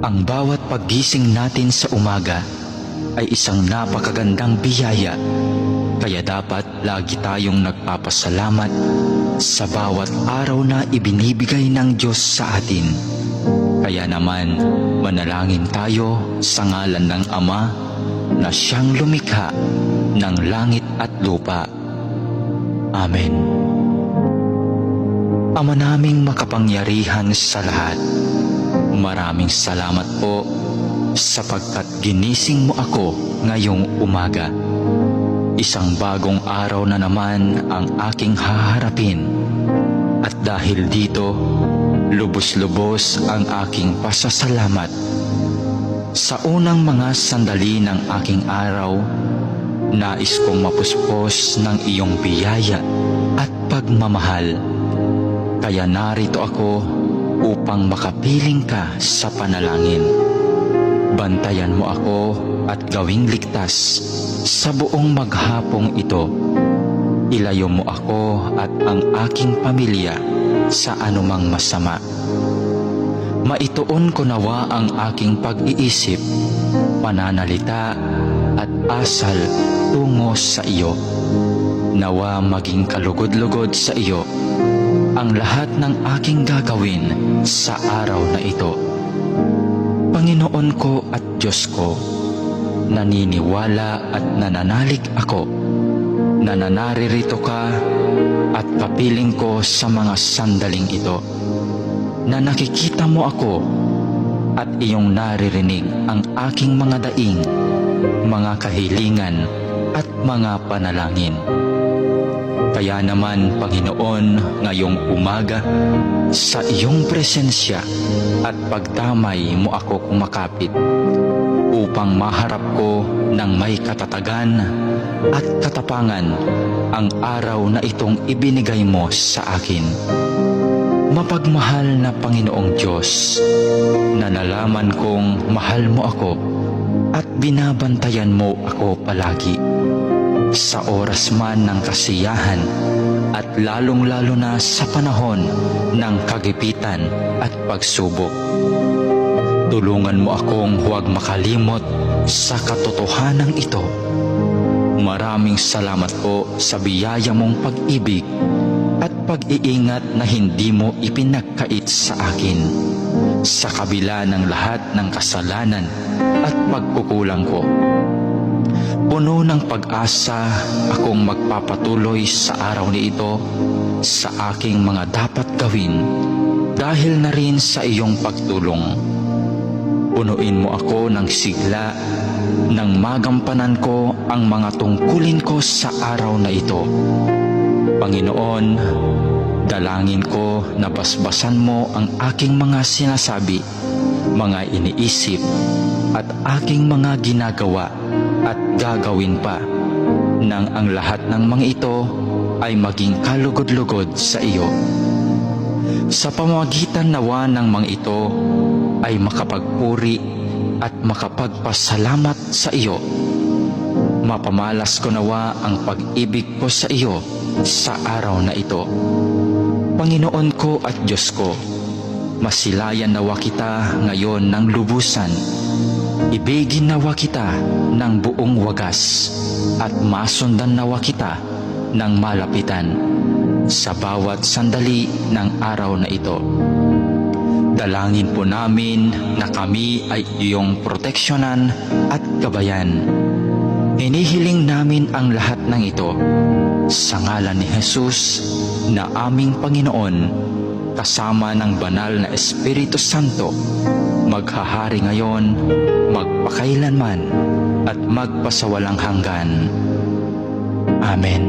Ang bawat paggising natin sa umaga ay isang napakagandang biyaya, kaya dapat lagi tayong nagpapasalamat sa bawat araw na ibinibigay ng Diyos sa atin. Kaya naman, manalangin tayo sa ngalan ng Ama na siyang lumikha ng langit at lupa. Amen. Ama naming makapangyarihan sa lahat, maraming salamat po sapagkat ginising mo ako ngayong umaga. Isang bagong araw na naman ang aking haharapin. At dahil dito, lubos-lubos ang aking pasasalamat. Sa unang mga sandali ng aking araw, nais kong mapuspos ng iyong biyaya at pagmamahal. Kaya narito ako upang makapiling ka sa panalangin. Bantayan mo ako at gawing ligtas sa buong maghapong ito. Ilayo mo ako at ang aking pamilya sa anumang masama. Maituon ko nawa ang aking pag-iisip, pananalita at asal tungo sa iyo. Nawa maging kalugod-lugod sa iyo ang lahat ng aking gagawin sa araw na ito. Panginoon ko at Diyos ko, naniniwala at nananalig ako na naririto ka at kapiling ko sa mga sandaling ito, na nakikita mo ako at iyong naririnig ang aking mga daing, mga kahilingan at mga panalangin. Kaya naman, Panginoon, ngayong umaga, sa iyong presensya at pagdamay mo ako kumakapit upang maharap ko ng may katatagan at katapangan ang araw na itong ibinigay mo sa akin. Mapagmahal na Panginoong Diyos, na nalaman kong mahal mo ako at binabantayan mo ako palagi. Sa oras man ng kasiyahan at lalong-lalo na sa panahon ng kagipitan at pagsubok. Tulungan mo akong huwag makalimot sa katotohanan ito. Maraming salamat po sa biyaya mong pag-ibig at pag-iingat na hindi mo ipinagkait sa akin, sa kabila ng lahat ng kasalanan at pagkukulang ko. Puno ng pag-asa akong magpapatuloy sa araw ni ito sa aking mga dapat gawin dahil na rin sa iyong pagtulong. Punuin mo ako ng sigla nang magampanan ko ang mga tungkulin ko sa araw na ito. Panginoon, dalangin ko na basbasan mo ang aking mga sinasabi, mga iniisip at aking mga ginagawa at gagawin pa, nang ang lahat ng mga ito ay maging kalugod-lugod sa iyo. Sa pamamagitan nawa ng mga ito ay makapagpuri at makapagpasalamat sa iyo. Mapamalas ko nawa ang pag-ibig ko sa iyo sa araw na ito. Panginoon ko at Diyos ko, masilayan nawa kita ngayon ng lubusan. Ibigin nawa kita ng buong wagas at masundan nawa kita ng malapitan sa bawat sandali ng araw na ito. Dalangin po namin na kami ay iyong proteksyonan at gabayan. Hinihiling namin ang lahat ng ito sa ngalan ni Jesus na aming Panginoon, kasama ng banal na Espiritu Santo, maghahari ngayon, magpakailanman, at magpasawalang hanggan. Amen.